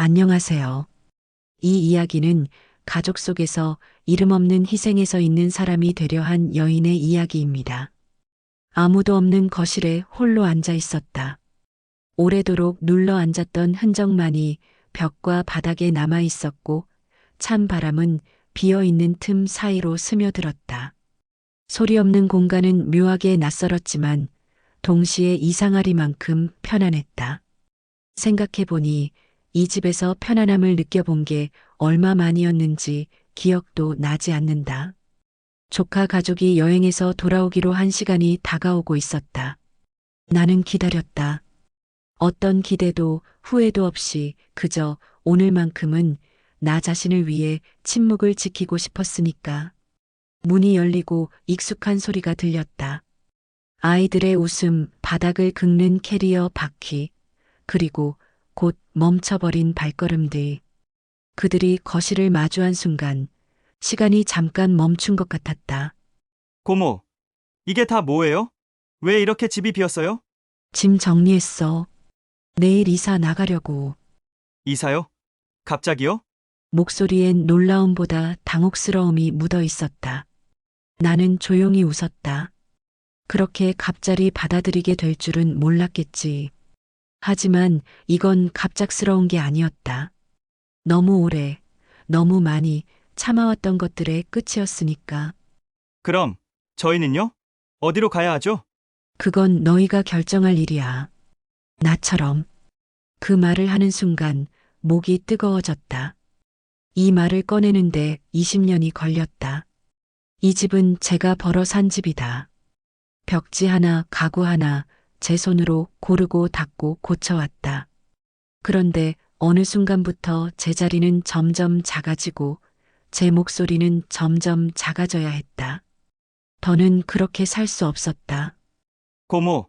안녕하세요. 이 이야기는 가족 속에서 이름 없는 희생에서 있는 사람이 되려 한 여인의 이야기입니다. 아무도 없는 거실에 홀로 앉아 있었다. 오래도록 눌러 앉았던 흔적만이 벽과 바닥에 남아 있었고 찬 바람은 비어 있는 틈 사이로 스며들었다. 소리 없는 공간은 묘하게 낯설었지만 동시에 이상하리만큼 편안했다. 생각해보니 이 집에서 편안함을 느껴본 게 얼마만이었는지 기억도 나지 않는다. 조카 가족이 여행에서 돌아오기로 한 시간이 다가오고 있었다. 나는 기다렸다. 어떤 기대도 후회도 없이 그저 오늘만큼은 나 자신을 위해 침묵을 지키고 싶었으니까. 문이 열리고 익숙한 소리가 들렸다. 아이들의 웃음, 바닥을 긁는 캐리어 바퀴, 그리고 곧 멈춰버린 발걸음들. 그들이 거실을 마주한 순간 시간이 잠깐 멈춘 것 같았다. 고모, 이게 다 뭐예요? 왜 이렇게 집이 비었어요? 짐 정리했어. 내일 이사 나가려고. 이사요? 갑자기요? 목소리엔 놀라움보다 당혹스러움이 묻어 있었다. 나는 조용히 웃었다. 그렇게 갑자기 받아들이게 될 줄은 몰랐겠지. 하지만 이건 갑작스러운 게 아니었다. 너무 오래, 너무 많이 참아왔던 것들의 끝이었으니까. 그럼, 저희는요? 어디로 가야 하죠? 그건 너희가 결정할 일이야. 나처럼. 그 말을 하는 순간 목이 뜨거워졌다. 이 말을 꺼내는데 20년이 걸렸다. 이 집은 제가 벌어 산 집이다. 벽지 하나, 가구 하나, 제 손으로 고르고 닦고 고쳐왔다. 그런데 어느 순간부터 제 자리는 점점 작아지고 제 목소리는 점점 작아져야 했다. 더는 그렇게 살 수 없었다. 고모,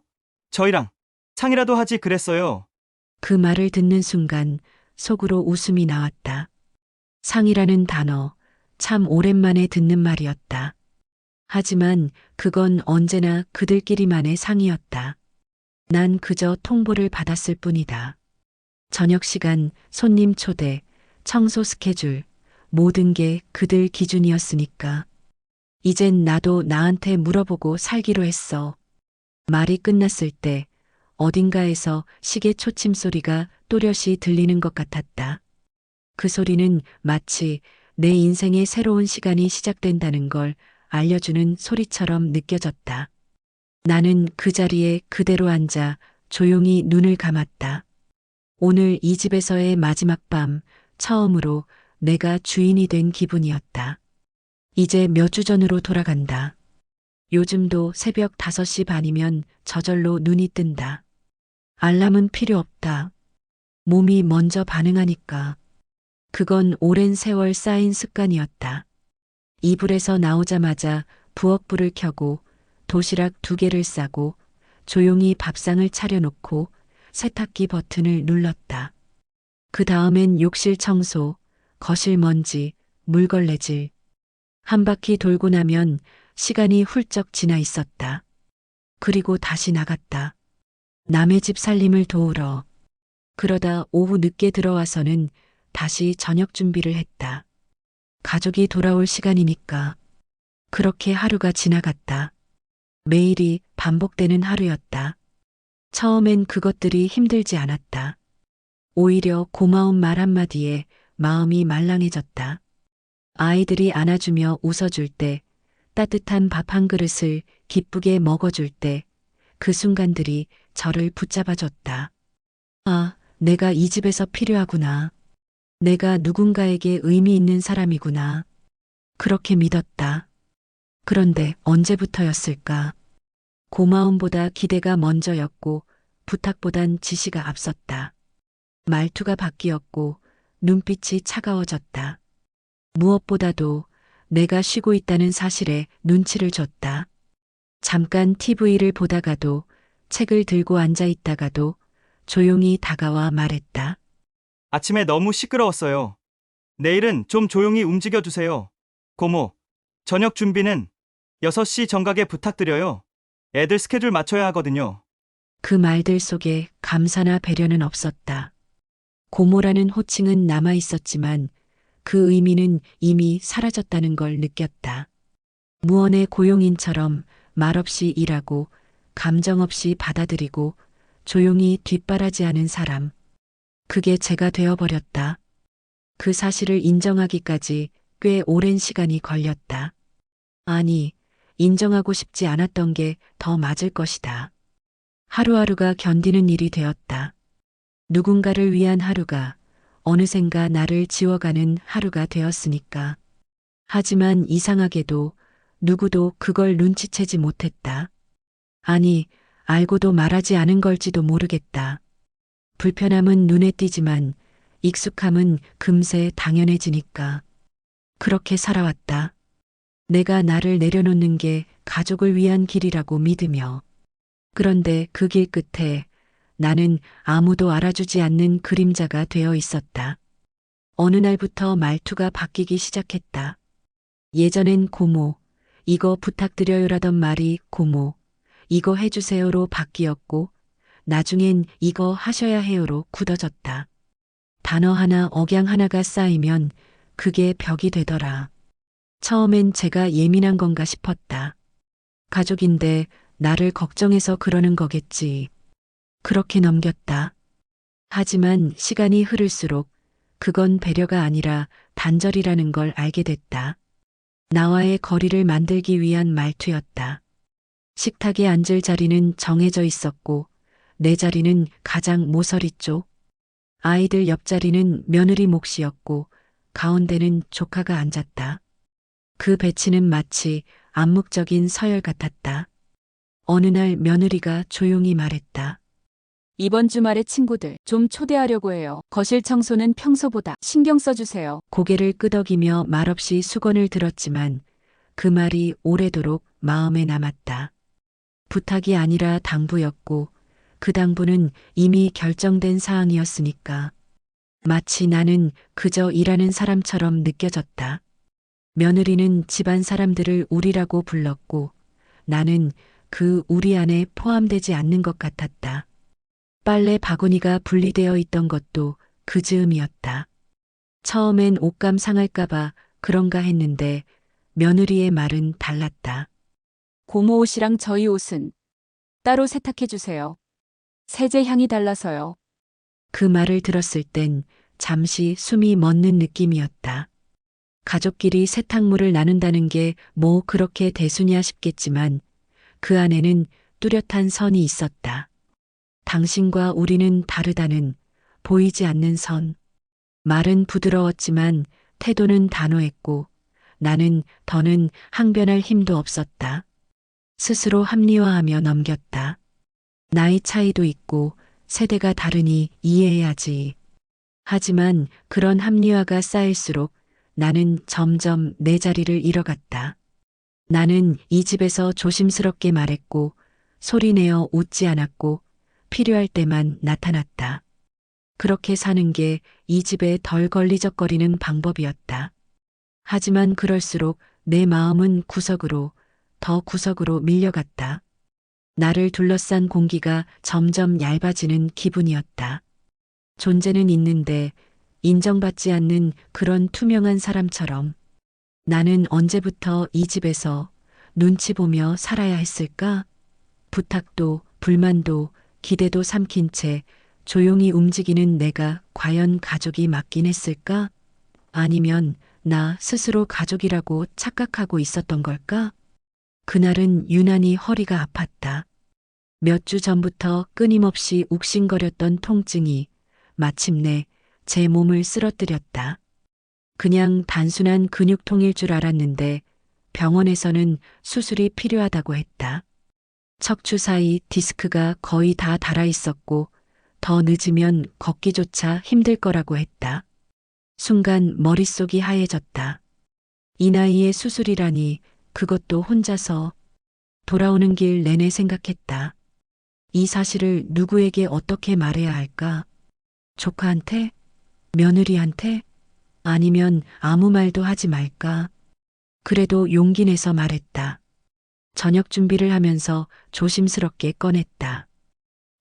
저희랑 상이라도 하지 그랬어요. 그 말을 듣는 순간 속으로 웃음이 나왔다. 상이라는 단어, 참 오랜만에 듣는 말이었다. 하지만 그건 언제나 그들끼리만의 상이었다. 난 그저 통보를 받았을 뿐이다. 저녁 시간, 손님 초대, 청소 스케줄, 모든 게 그들 기준이었으니까. 이젠 나도 나한테 물어보고 살기로 했어. 말이 끝났을 때 어딘가에서 시계 초침 소리가 또렷이 들리는 것 같았다. 그 소리는 마치 내 인생의 새로운 시간이 시작된다는 걸 알려주는 소리처럼 느껴졌다. 나는 그 자리에 그대로 앉아 조용히 눈을 감았다. 오늘 이 집에서의 마지막 밤, 처음으로 내가 주인이 된 기분이었다. 이제 몇 주 전으로 돌아간다. 요즘도 새벽 5시 반이면 저절로 눈이 뜬다. 알람은 필요 없다. 몸이 먼저 반응하니까. 그건 오랜 세월 쌓인 습관이었다. 이불에서 나오자마자 부엌불을 켜고 도시락 2개를 싸고 조용히 밥상을 차려놓고 세탁기 버튼을 눌렀다. 그 다음엔 욕실 청소, 거실 먼지, 물걸레질. 한 바퀴 돌고 나면 시간이 훌쩍 지나 있었다. 그리고 다시 나갔다. 남의 집 살림을 도우러. 그러다 오후 늦게 들어와서는 다시 저녁 준비를 했다. 가족이 돌아올 시간이니까. 그렇게 하루가 지나갔다. 매일이 반복되는 하루였다. 처음엔 그것들이 힘들지 않았다. 오히려 고마운 말 한마디에 마음이 말랑해졌다. 아이들이 안아주며 웃어줄 때, 따뜻한 밥 한 그릇을 기쁘게 먹어줄 때, 그 순간들이 저를 붙잡아줬다. 아, 내가 이 집에서 필요하구나. 내가 누군가에게 의미 있는 사람이구나. 그렇게 믿었다. 그런데 언제부터였을까? 고마움보다 기대가 먼저였고 부탁보단 지시가 앞섰다. 말투가 바뀌었고 눈빛이 차가워졌다. 무엇보다도 내가 쉬고 있다는 사실에 눈치를 줬다. 잠깐 TV를 보다가도 책을 들고 앉아 있다가도 조용히 다가와 말했다. 아침에 너무 시끄러웠어요. 내일은 좀 조용히 움직여주세요. 고모, 저녁 준비는 6시 정각에 부탁드려요. 애들 스케줄 맞춰야 하거든요. 그 말들 속에 감사나 배려는 없었다. 고모라는 호칭은 남아 있었지만 그 의미는 이미 사라졌다는 걸 느꼈다. 무언의 고용인처럼 말없이 일하고 감정 없이 받아들이고 조용히 뒷바라지하는 사람. 그게 제가 되어버렸다. 그 사실을 인정하기까지 꽤 오랜 시간이 걸렸다. 아니, 인정하고 싶지 않았던 게 더 맞을 것이다. 하루하루가 견디는 일이 되었다. 누군가를 위한 하루가 어느샌가 나를 지워가는 하루가 되었으니까. 하지만 이상하게도 누구도 그걸 눈치채지 못했다. 아니, 알고도 말하지 않은 걸지도 모르겠다. 불편함은 눈에 띄지만 익숙함은 금세 당연해지니까. 그렇게 살아왔다. 내가 나를 내려놓는 게 가족을 위한 길이라고 믿으며. 그런데 그 길 끝에 나는 아무도 알아주지 않는 그림자가 되어 있었다. 어느 날부터 말투가 바뀌기 시작했다. 예전엔 고모, 이거 부탁드려요라던 말이 고모, 이거 해주세요로 바뀌었고, 나중엔 이거 하셔야 해요로 굳어졌다. 단어 하나, 억양 하나가 쌓이면 그게 벽이 되더라. 처음엔 제가 예민한 건가 싶었다. 가족인데 나를 걱정해서 그러는 거겠지. 그렇게 넘겼다. 하지만 시간이 흐를수록 그건 배려가 아니라 단절이라는 걸 알게 됐다. 나와의 거리를 만들기 위한 말투였다. 식탁에 앉을 자리는 정해져 있었고 내 자리는 가장 모서리 쪽. 아이들 옆자리는 며느리 몫이었고 가운데는 조카가 앉았다. 그 배치는 마치 암묵적인 서열 같았다. 어느 날 며느리가 조용히 말했다. 이번 주말에 친구들 좀 초대하려고 해요. 거실 청소는 평소보다 신경 써주세요. 고개를 끄덕이며 말없이 수건을 들었지만 그 말이 오래도록 마음에 남았다. 부탁이 아니라 당부였고 그 당부는 이미 결정된 사항이었으니까. 마치 나는 그저 일하는 사람처럼 느껴졌다. 며느리는 집안 사람들을 우리라고 불렀고 나는 그 우리 안에 포함되지 않는 것 같았다. 빨래 바구니가 분리되어 있던 것도 그 즈음이었다. 처음엔 옷감 상할까봐 그런가 했는데 며느리의 말은 달랐다. 고모 옷이랑 저희 옷은 따로 세탁해주세요. 세제 향이 달라서요. 그 말을 들었을 땐 잠시 숨이 멎는 느낌이었다. 가족끼리 세탁물을 나눈다는 게 뭐 그렇게 대수냐 싶겠지만 그 안에는 뚜렷한 선이 있었다. 당신과 우리는 다르다는 보이지 않는 선. 말은 부드러웠지만 태도는 단호했고 나는 더는 항변할 힘도 없었다. 스스로 합리화하며 넘겼다. 나이 차이도 있고 세대가 다르니 이해해야지. 하지만 그런 합리화가 쌓일수록 나는 점점 내 자리를 잃어갔다. 나는 이 집에서 조심스럽게 말했고 소리내어 웃지 않았고 필요할 때만 나타났다. 그렇게 사는 게 이 집에 덜 걸리적거리는 방법이었다. 하지만 그럴수록 내 마음은 구석으로 더 구석으로 밀려갔다. 나를 둘러싼 공기가 점점 얇아지는 기분이었다. 존재는 있는데 인정받지 않는 그런 투명한 사람처럼 나는 언제부터 이 집에서 눈치 보며 살아야 했을까? 부탁도 불만도 기대도 삼킨 채 조용히 움직이는 내가 과연 가족이 맞긴 했을까? 아니면 나 스스로 가족이라고 착각하고 있었던 걸까? 그날은 유난히 허리가 아팠다. 몇 주 전부터 끊임없이 욱신거렸던 통증이 마침내 제 몸을 쓰러뜨렸다. 그냥 단순한 근육통일 줄 알았는데 병원에서는 수술이 필요하다고 했다. 척추 사이 디스크가 거의 다 닳아 있었고 더 늦으면 걷기조차 힘들 거라고 했다. 순간 머릿속이 하얘졌다. 이 나이에 수술이라니 그것도 혼자서. 돌아오는 길 내내 생각했다. 이 사실을 누구에게 어떻게 말해야 할까? 조카한테? 며느리한테? 아니면 아무 말도 하지 말까? 그래도 용기 내서 말했다. 저녁 준비를 하면서 조심스럽게 꺼냈다.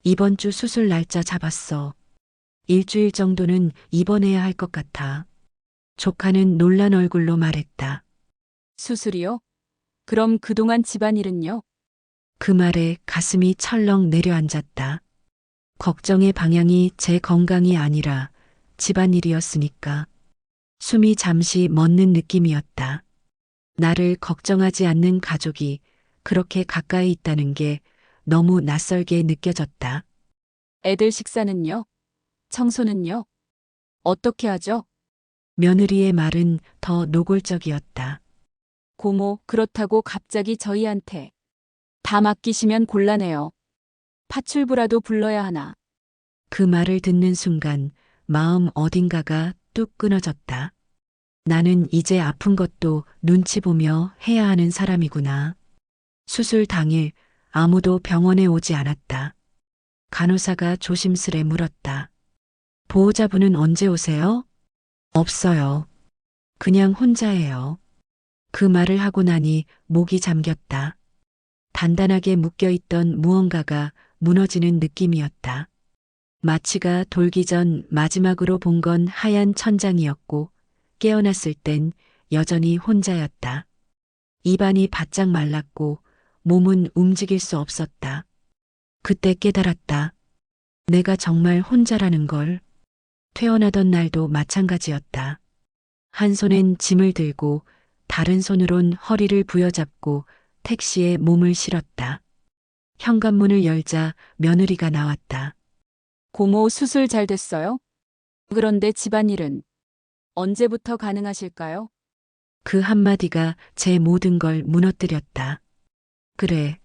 이번 주 수술 날짜 잡았어. 일주일 정도는 입원해야 할 것 같아. 조카는 놀란 얼굴로 말했다. 수술이요? 그럼 그동안 집안일은요? 그 말에 가슴이 철렁 내려앉았다. 걱정의 방향이 제 건강이 아니라 집안일이었으니까. 숨이 잠시 멎는 느낌이었다. 나를 걱정하지 않는 가족이 그렇게 가까이 있다는 게 너무 낯설게 느껴졌다. 애들 식사는요? 청소는요? 어떻게 하죠? 며느리의 말은 더 노골적이었다. 고모, 그렇다고 갑자기 저희한테 다 맡기시면 곤란해요. 파출부라도 불러야 하나. 그 말을 듣는 순간 마음 어딘가가 뚝 끊어졌다. 나는 이제 아픈 것도 눈치 보며 해야 하는 사람이구나. 수술 당일 아무도 병원에 오지 않았다. 간호사가 조심스레 물었다. 보호자분은 언제 오세요? 없어요. 그냥 혼자예요. 그 말을 하고 나니 목이 잠겼다. 단단하게 묶여있던 무언가가 무너지는 느낌이었다. 마취가 돌기 전 마지막으로 본 건 하얀 천장이었고 깨어났을 땐 여전히 혼자였다. 입안이 바짝 말랐고 몸은 움직일 수 없었다. 그때 깨달았다. 내가 정말 혼자라는 걸. 퇴원하던 날도 마찬가지였다. 한 손엔 짐을 들고 다른 손으론 허리를 부여잡고 택시에 몸을 실었다. 현관문을 열자 며느리가 나왔다. 고모 수술 잘 됐어요? 그런데 집안일은 언제부터 가능하실까요? 그 한마디가 제 모든 걸 무너뜨렸다. 그래,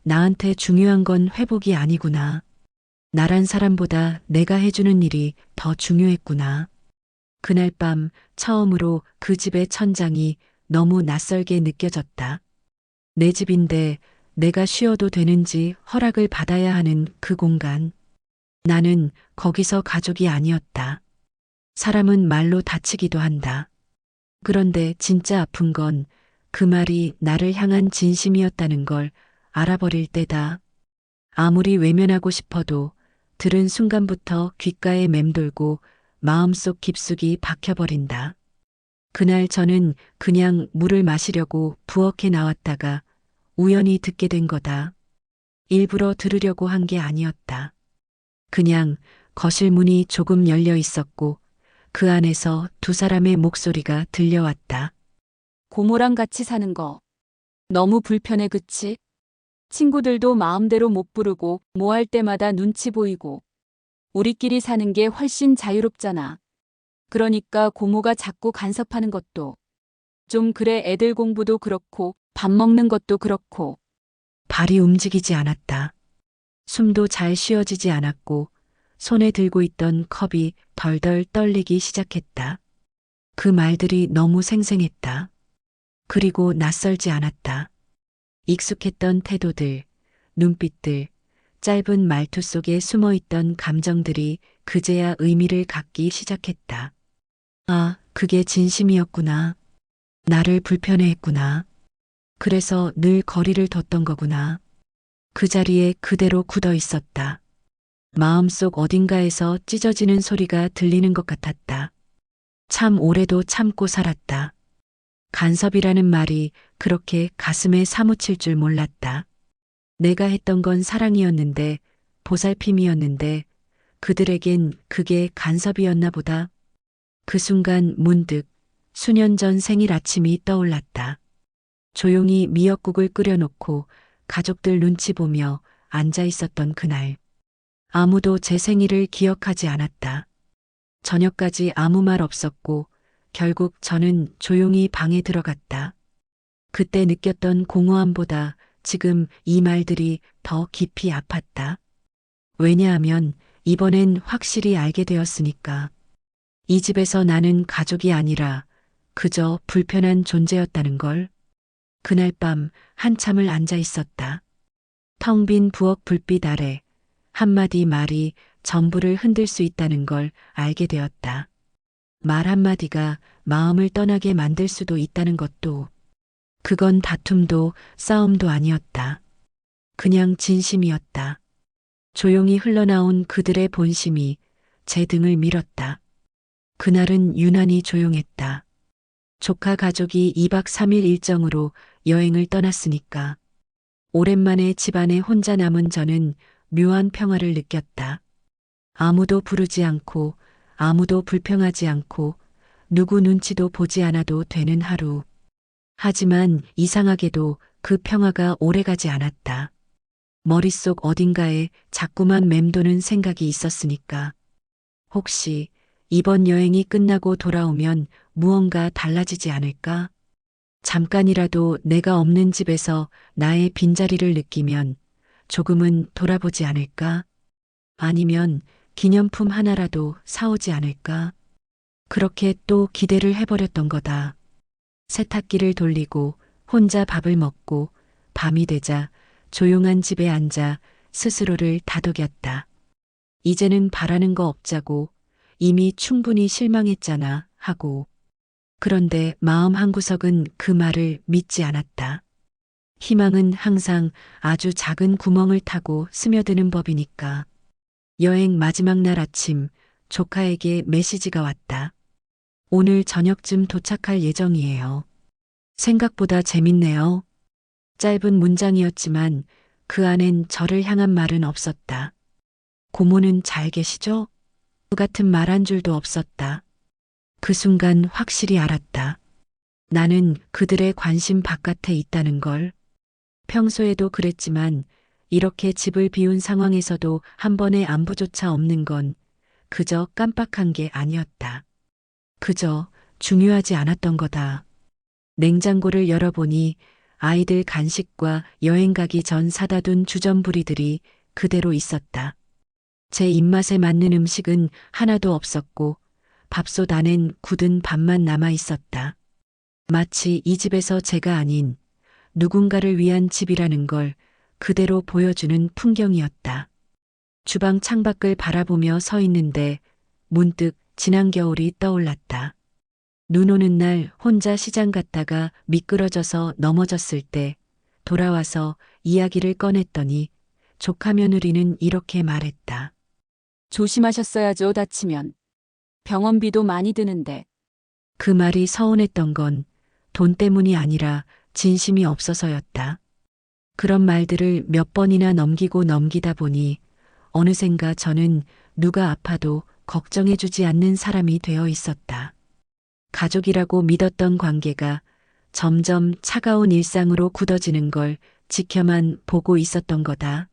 나한테 중요한 건 회복이 아니구나. 나란 사람보다 내가 해주는 일이 더 중요했구나. 그날 밤 처음으로 그 집의 천장이 너무 낯설게 느껴졌다. 내 집인데 내가 쉬어도 되는지 허락을 받아야 하는 그 공간. 나는 거기서 가족이 아니었다. 사람은 말로 다치기도 한다. 그런데 진짜 아픈 건 그 말이 나를 향한 진심이었다는 걸 알아버릴 때다. 아무리 외면하고 싶어도 들은 순간부터 귓가에 맴돌고 마음속 깊숙이 박혀버린다. 그날 저는 그냥 물을 마시려고 부엌에 나왔다가 우연히 듣게 된 거다. 일부러 들으려고 한 게 아니었다. 그냥 거실 문이 조금 열려 있었고 그 안에서 두 사람의 목소리가 들려왔다. 고모랑 같이 사는 거 너무 불편해, 그치? 친구들도 마음대로 못 부르고 뭐 할 때마다 눈치 보이고 우리끼리 사는 게 훨씬 자유롭잖아. 그러니까 고모가 자꾸 간섭하는 것도 좀 그래. 애들 공부도 그렇고 밥 먹는 것도 그렇고. 발이 움직이지 않았다. 숨도 잘 쉬어지지 않았고 손에 들고 있던 컵이 덜덜 떨리기 시작했다. 그 말들이 너무 생생했다. 그리고 낯설지 않았다. 익숙했던 태도들, 눈빛들, 짧은 말투 속에 숨어있던 감정들이 그제야 의미를 갖기 시작했다. 아, 그게 진심이었구나. 나를 불편해했구나. 그래서 늘 거리를 뒀던 거구나. 그 자리에 그대로 굳어 있었다. 마음속 어딘가에서 찢어지는 소리가 들리는 것 같았다. 참 오래도 참고 살았다. 간섭이라는 말이 그렇게 가슴에 사무칠 줄 몰랐다. 내가 했던 건 사랑이었는데, 보살핌이었는데, 그들에겐 그게 간섭이었나 보다. 그 순간 문득 수년 전 생일 아침이 떠올랐다. 조용히 미역국을 끓여놓고 가족들 눈치 보며 앉아 있었던 그날. 아무도 제 생일을 기억하지 않았다. 저녁까지 아무 말 없었고 결국 저는 조용히 방에 들어갔다. 그때 느꼈던 공허함보다 지금 이 말들이 더 깊이 아팠다. 왜냐하면 이번엔 확실히 알게 되었으니까. 이 집에서 나는 가족이 아니라 그저 불편한 존재였다는 걸. 그날 밤 한참을 앉아 있었다. 텅 빈 부엌 불빛 아래 한마디 말이 전부를 흔들 수 있다는 걸 알게 되었다. 말 한마디가 마음을 떠나게 만들 수도 있다는 것도. 그건 다툼도 싸움도 아니었다. 그냥 진심이었다. 조용히 흘러나온 그들의 본심이 제 등을 밀었다. 그날은 유난히 조용했다. 조카 가족이 2박 3일 일정으로 여행을 떠났으니까. 오랜만에 집안에 혼자 남은 저는 묘한 평화를 느꼈다. 아무도 부르지 않고 아무도 불평하지 않고 누구 눈치도 보지 않아도 되는 하루. 하지만 이상하게도 그 평화가 오래가지 않았다. 머릿속 어딘가에 자꾸만 맴도는 생각이 있었으니까. 혹시 이번 여행이 끝나고 돌아오면 무언가 달라지지 않을까? 잠깐이라도 내가 없는 집에서 나의 빈자리를 느끼면 조금은 돌아보지 않을까? 아니면 기념품 하나라도 사오지 않을까? 그렇게 또 기대를 해버렸던 거다. 세탁기를 돌리고 혼자 밥을 먹고 밤이 되자 조용한 집에 앉아 스스로를 다독였다. 이제는 바라는 거 없자고, 이미 충분히 실망했잖아 하고. 그런데 마음 한구석은 그 말을 믿지 않았다. 희망은 항상 아주 작은 구멍을 타고 스며드는 법이니까. 여행 마지막 날 아침 조카에게 메시지가 왔다. 오늘 저녁쯤 도착할 예정이에요. 생각보다 재밌네요. 짧은 문장이었지만 그 안엔 저를 향한 말은 없었다. 고모는 잘 계시죠? 그 같은 말 한 줄도 없었다. 그 순간 확실히 알았다. 나는 그들의 관심 바깥에 있다는 걸. 평소에도 그랬지만 이렇게 집을 비운 상황에서도 한 번의 안부조차 없는 건 그저 깜빡한 게 아니었다. 그저 중요하지 않았던 거다. 냉장고를 열어보니 아이들 간식과 여행 가기 전 사다 둔 주전부리들이 그대로 있었다. 제 입맛에 맞는 음식은 하나도 없었고 밥솥 안엔 굳은 밥만 남아 있었다. 마치 이 집에서 제가 아닌 누군가를 위한 집이라는 걸 그대로 보여주는 풍경이었다. 주방 창밖을 바라보며 서 있는데 문득 지난 겨울이 떠올랐다. 눈 오는 날 혼자 시장 갔다가 미끄러져서 넘어졌을 때 돌아와서 이야기를 꺼냈더니 조카 며느리는 이렇게 말했다. 조심하셨어야죠, 다치면. 병원비도 많이 드는데. 그 말이 서운했던 건 돈 때문이 아니라 진심이 없어서였다. 그런 말들을 몇 번이나 넘기고 넘기다 보니 어느샌가 저는 누가 아파도 걱정해주지 않는 사람이 되어 있었다. 가족이라고 믿었던 관계가 점점 차가운 일상으로 굳어지는 걸 지켜만 보고 있었던 거다.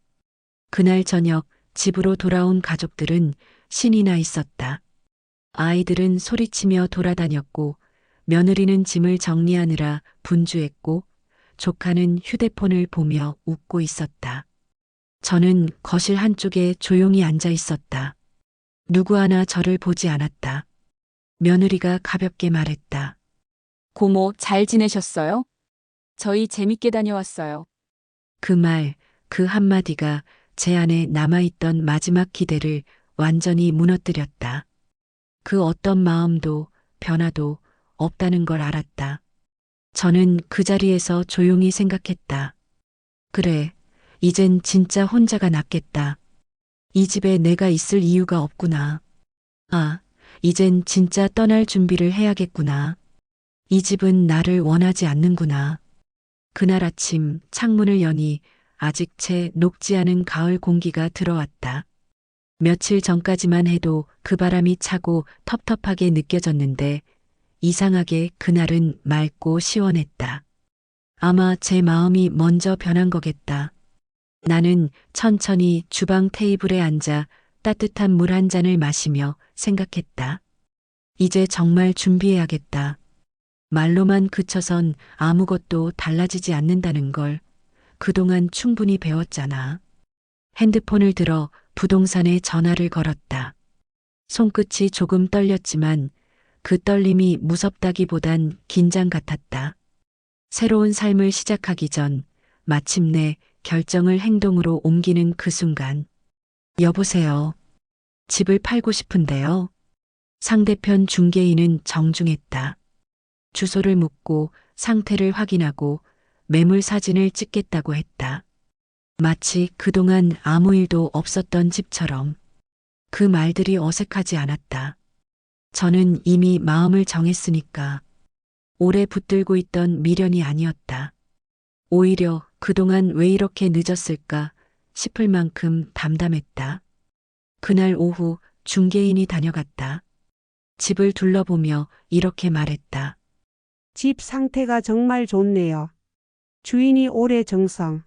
그날 저녁 집으로 돌아온 가족들은 신이 나 있었다. 아이들은 소리치며 돌아다녔고 며느리는 짐을 정리하느라 분주했고 조카는 휴대폰을 보며 웃고 있었다. 저는 거실 한쪽에 조용히 앉아 있었다. 누구 하나 저를 보지 않았다. 며느리가 가볍게 말했다. 고모, 잘 지내셨어요? 저희 재밌게 다녀왔어요. 그 말, 그 한마디가 제 안에 남아있던 마지막 기대를 완전히 무너뜨렸다. 그 어떤 마음도 변화도 없다는 걸 알았다. 저는 그 자리에서 조용히 생각했다. 그래, 이젠 진짜 혼자가 낫겠다. 이 집에 내가 있을 이유가 없구나. 아, 이젠 진짜 떠날 준비를 해야겠구나. 이 집은 나를 원하지 않는구나. 그날 아침 창문을 여니 아직 채 녹지 않은 가을 공기가 들어왔다. 며칠 전까지만 해도 그 바람이 차고 텁텁하게 느껴졌는데 이상하게 그날은 맑고 시원했다. 아마 제 마음이 먼저 변한 거겠다. 나는 천천히 주방 테이블에 앉아 따뜻한 물 한 잔을 마시며 생각했다. 이제 정말 준비해야겠다. 말로만 그쳐선 아무것도 달라지지 않는다는 걸 그동안 충분히 배웠잖아. 핸드폰을 들어 부동산에 전화를 걸었다. 손끝이 조금 떨렸지만 그 떨림이 무섭다기보단 긴장 같았다. 새로운 삶을 시작하기 전 마침내 결정을 행동으로 옮기는 그 순간. 여보세요. 집을 팔고 싶은데요. 상대편 중개인은 정중했다. 주소를 묻고 상태를 확인하고 매물 사진을 찍겠다고 했다. 마치 그동안 아무 일도 없었던 집처럼. 그 말들이 어색하지 않았다. 저는 이미 마음을 정했으니까. 오래 붙들고 있던 미련이 아니었다. 오히려 그동안 왜 이렇게 늦었을까 싶을 만큼 담담했다. 그날 오후 중개인이 다녀갔다. 집을 둘러보며 이렇게 말했다. 집 상태가 정말 좋네요. 주인이 오래 정성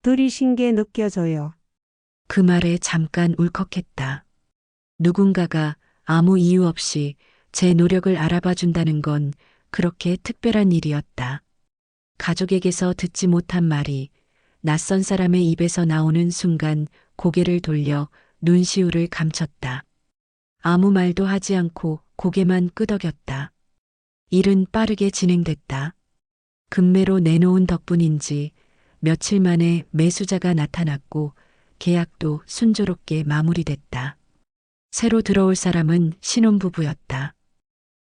들이신 게 느껴져요. 그 말에 잠깐 울컥했다. 누군가가 아무 이유 없이 제 노력을 알아봐 준다는 건 그렇게 특별한 일이었다. 가족에게서 듣지 못한 말이 낯선 사람의 입에서 나오는 순간 고개를 돌려 눈시울을 감췄다. 아무 말도 하지 않고 고개만 끄덕였다. 일은 빠르게 진행됐다. 금매로 내놓은 덕분인지 며칠 만에 매수자가 나타났고 계약도 순조롭게 마무리됐다. 새로 들어올 사람은 신혼부부였다.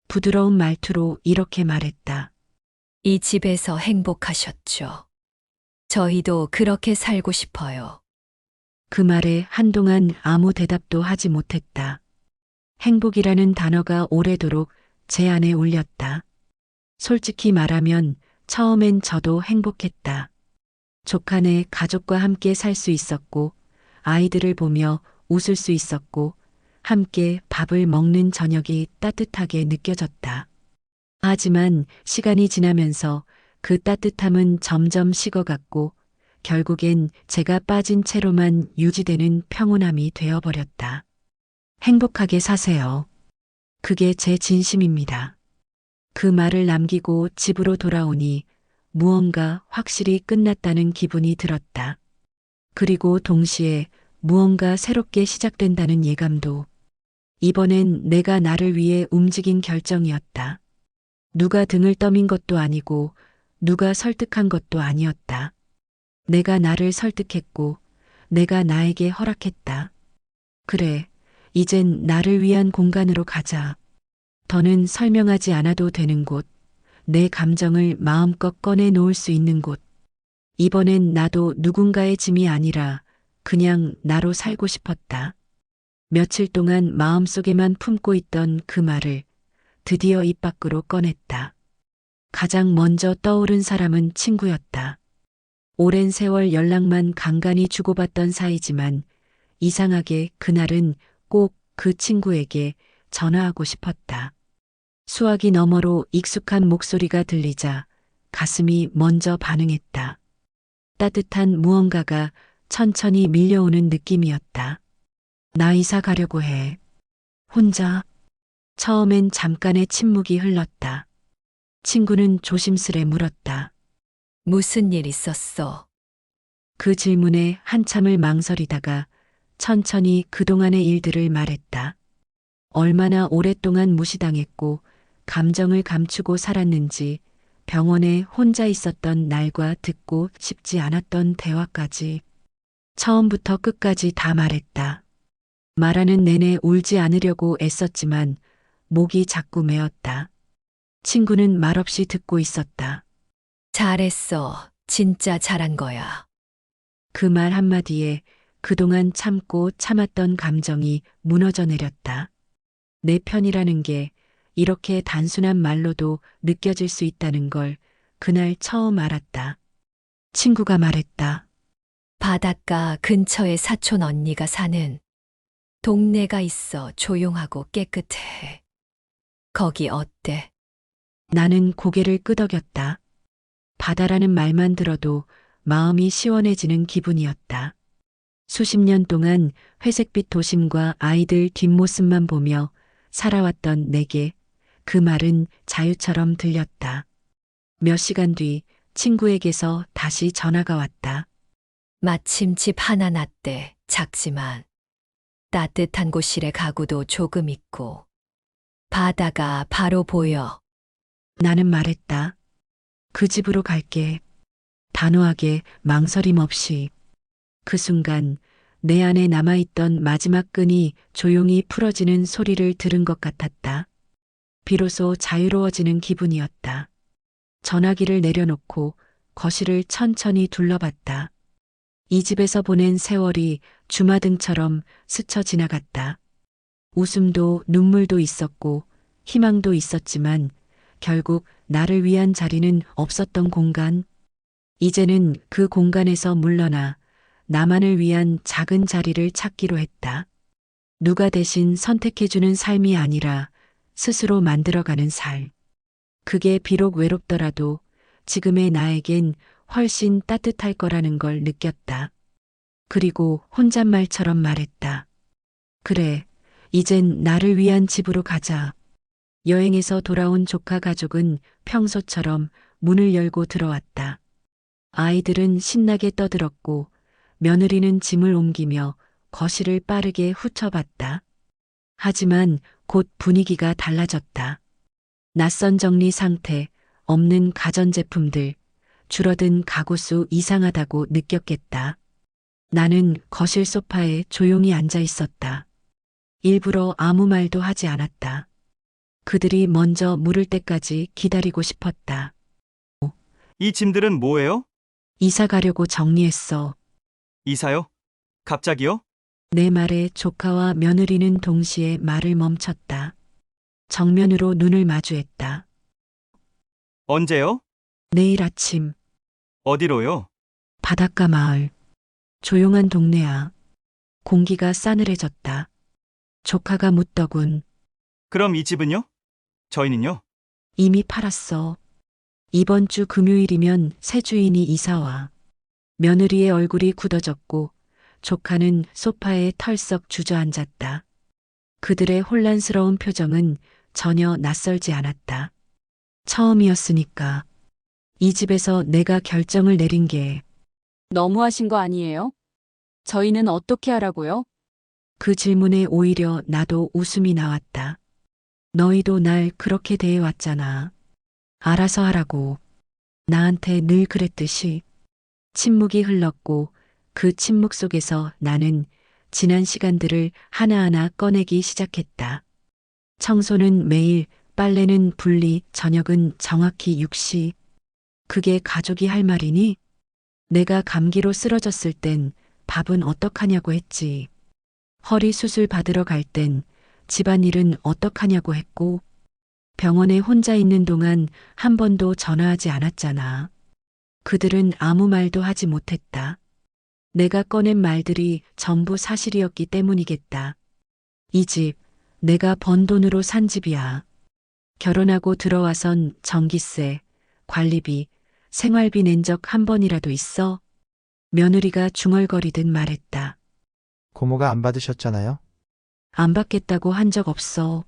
부드러운 말투로 이렇게 말했다. 이 집에서 행복하셨죠. 저희도 그렇게 살고 싶어요. 그 말에 한동안 아무 대답도 하지 못했다. 행복이라는 단어가 오래도록 제 안에 울렸다. 솔직히 말하면 처음엔 저도 행복했다. 조카네 가족과 함께 살 수 있었고, 아이들을 보며 웃을 수 있었고, 함께 밥을 먹는 저녁이 따뜻하게 느껴졌다. 하지만 시간이 지나면서 그 따뜻함은 점점 식어갔고, 결국엔 제가 빠진 채로만 유지되는 평온함이 되어버렸다. 행복하게 사세요. 그게 제 진심입니다. 그 말을 남기고 집으로 돌아오니 무언가 확실히 끝났다는 기분이 들었다. 그리고 동시에 무언가 새롭게 시작된다는 예감도. 이번엔 내가 나를 위해 움직인 결정이었다. 누가 등을 떠민 것도 아니고 누가 설득한 것도 아니었다. 내가 나를 설득했고 내가 나에게 허락했다. 그래, 이젠 나를 위한 공간으로 가자. 더는 설명하지 않아도 되는 곳, 내 감정을 마음껏 꺼내 놓을 수 있는 곳. 이번엔 나도 누군가의 짐이 아니라 그냥 나로 살고 싶었다. 며칠 동안 마음속에만 품고 있던 그 말을 드디어 입 밖으로 꺼냈다. 가장 먼저 떠오른 사람은 친구였다. 오랜 세월 연락만 간간히 주고받던 사이지만 이상하게 그날은 꼭 그 친구에게 전화하고 싶었다. 수화기 너머로 익숙한 목소리가 들리자 가슴이 먼저 반응했다. 따뜻한 무언가가 천천히 밀려오는 느낌이었다. 나 이사 가려고 해. 혼자? 처음엔 잠깐의 침묵이 흘렀다. 친구는 조심스레 물었다. 무슨 일 있었어? 그 질문에 한참을 망설이다가 천천히 그동안의 일들을 말했다. 얼마나 오랫동안 무시당했고 감정을 감추고 살았는지 병원에 혼자 있었던 날과 듣고 싶지 않았던 대화까지 처음부터 끝까지 다 말했다. 말하는 내내 울지 않으려고 애썼지만 목이 자꾸 메었다. 친구는 말없이 듣고 있었다. 잘했어. 진짜 잘한 거야. 그 말 한마디에 그동안 참고 참았던 감정이 무너져 내렸다. 내 편이라는 게 이렇게 단순한 말로도 느껴질 수 있다는 걸 그날 처음 알았다. 친구가 말했다. 바닷가 근처에 사촌 언니가 사는 동네가 있어. 조용하고 깨끗해. 거기 어때? 나는 고개를 끄덕였다. 바다라는 말만 들어도 마음이 시원해지는 기분이었다. 수십 년 동안 회색빛 도심과 아이들 뒷모습만 보며 살아왔던 내게 그 말은 자유처럼 들렸다. 몇 시간 뒤 친구에게서 다시 전화가 왔다. 마침 집 하나 났대. 작지만 따뜻한 곳이래. 가구도 조금 있고 바다가 바로 보여. 나는 말했다. 그 집으로 갈게. 단호하게 망설임 없이. 그 순간 내 안에 남아있던 마지막 끈이 조용히 풀어지는 소리를 들은 것 같았다. 비로소 자유로워지는 기분이었다. 전화기를 내려놓고 거실을 천천히 둘러봤다. 이 집에서 보낸 세월이 주마등처럼 스쳐 지나갔다. 웃음도 눈물도 있었고 희망도 있었지만 결국 나를 위한 자리는 없었던 공간. 이제는 그 공간에서 물러나 나만을 위한 작은 자리를 찾기로 했다. 누가 대신 선택해주는 삶이 아니라 스스로 만들어가는 삶. 그게 비록 외롭더라도 지금의 나에겐 훨씬 따뜻할 거라는 걸 느꼈다. 그리고 혼잣말처럼 말했다. 그래, 이젠 나를 위한 집으로 가자. 여행에서 돌아온 조카 가족은 평소처럼 문을 열고 들어왔다. 아이들은 신나게 떠들었고 며느리는 짐을 옮기며 거실을 빠르게 훑어봤다. 하지만 곧 분위기가 달라졌다. 낯선 정리 상태, 없는 가전제품들, 줄어든 가구수 이상하다고 느꼈겠다. 나는 거실 소파에 조용히 앉아 있었다. 일부러 아무 말도 하지 않았다. 그들이 먼저 물을 때까지 기다리고 싶었다. 이 짐들은 뭐예요? 이사 가려고 정리했어. 이사요? 갑자기요? 내 말에 조카와 며느리는 동시에 말을 멈췄다. 정면으로 눈을 마주했다. 언제요? 내일 아침, 어디로요? 바닷가 마을. 조용한 동네야. 공기가 싸늘해졌다. 조카가 묻더군. 그럼 이 집은요? 저희는요? 이미 팔았어. 이번 주 금요일이면 새 주인이 이사와. 며느리의 얼굴이 굳어졌고 조카는 소파에 털썩 주저앉았다. 그들의 혼란스러운 표정은 전혀 낯설지 않았다. 처음이었으니까. 이 집에서 내가 결정을 내린 게 너무하신 거 아니에요? 저희는 어떻게 하라고요? 그 질문에 오히려 나도 웃음이 나왔다. 너희도 날 그렇게 대해왔잖아. 알아서 하라고. 나한테 늘 그랬듯이. 침묵이 흘렀고 그 침묵 속에서 나는 지난 시간들을 하나하나 꺼내기 시작했다. 청소는 매일, 빨래는 분리, 저녁은 정확히 6시. 그게 가족이 할 말이니? 내가 감기로 쓰러졌을 땐 밥은 어떡하냐고 했지. 허리 수술 받으러 갈 땐 집안일은 어떡하냐고 했고, 병원에 혼자 있는 동안 한 번도 전화하지 않았잖아. 그들은 아무 말도 하지 못했다. 내가 꺼낸 말들이 전부 사실이었기 때문이겠다. 이 집, 내가 번 돈으로 산 집이야. 결혼하고 들어와선 전기세, 관리비, 생활비 낸 적 한 번이라도 있어? 며느리가 중얼거리듯 말했다. 고모가 안 받으셨잖아요. 안 받겠다고 한 적 없어.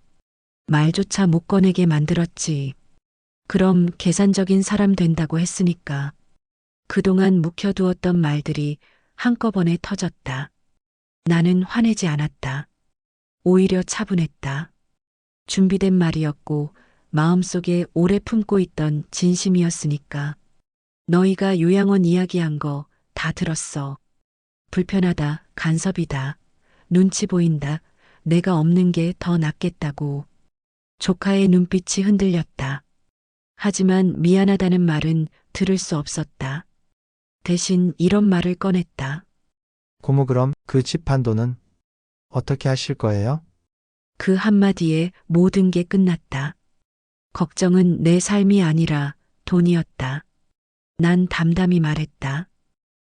말조차 못 꺼내게 만들었지. 그럼 계산적인 사람 된다고 했으니까. 그동안 묵혀두었던 말들이 한꺼번에 터졌다. 나는 화내지 않았다. 오히려 차분했다. 준비된 말이었고 마음속에 오래 품고 있던 진심이었으니까. 너희가 요양원 이야기한 거 다 들었어. 불편하다, 간섭이다, 눈치 보인다, 내가 없는 게 더 낫겠다고. 조카의 눈빛이 흔들렸다. 하지만 미안하다는 말은 들을 수 없었다. 대신 이런 말을 꺼냈다. 고모 그럼 그 집 판도는 어떻게 하실 거예요? 그 한마디에 모든 게 끝났다. 걱정은 내 삶이 아니라 돈이었다. 난 담담히 말했다.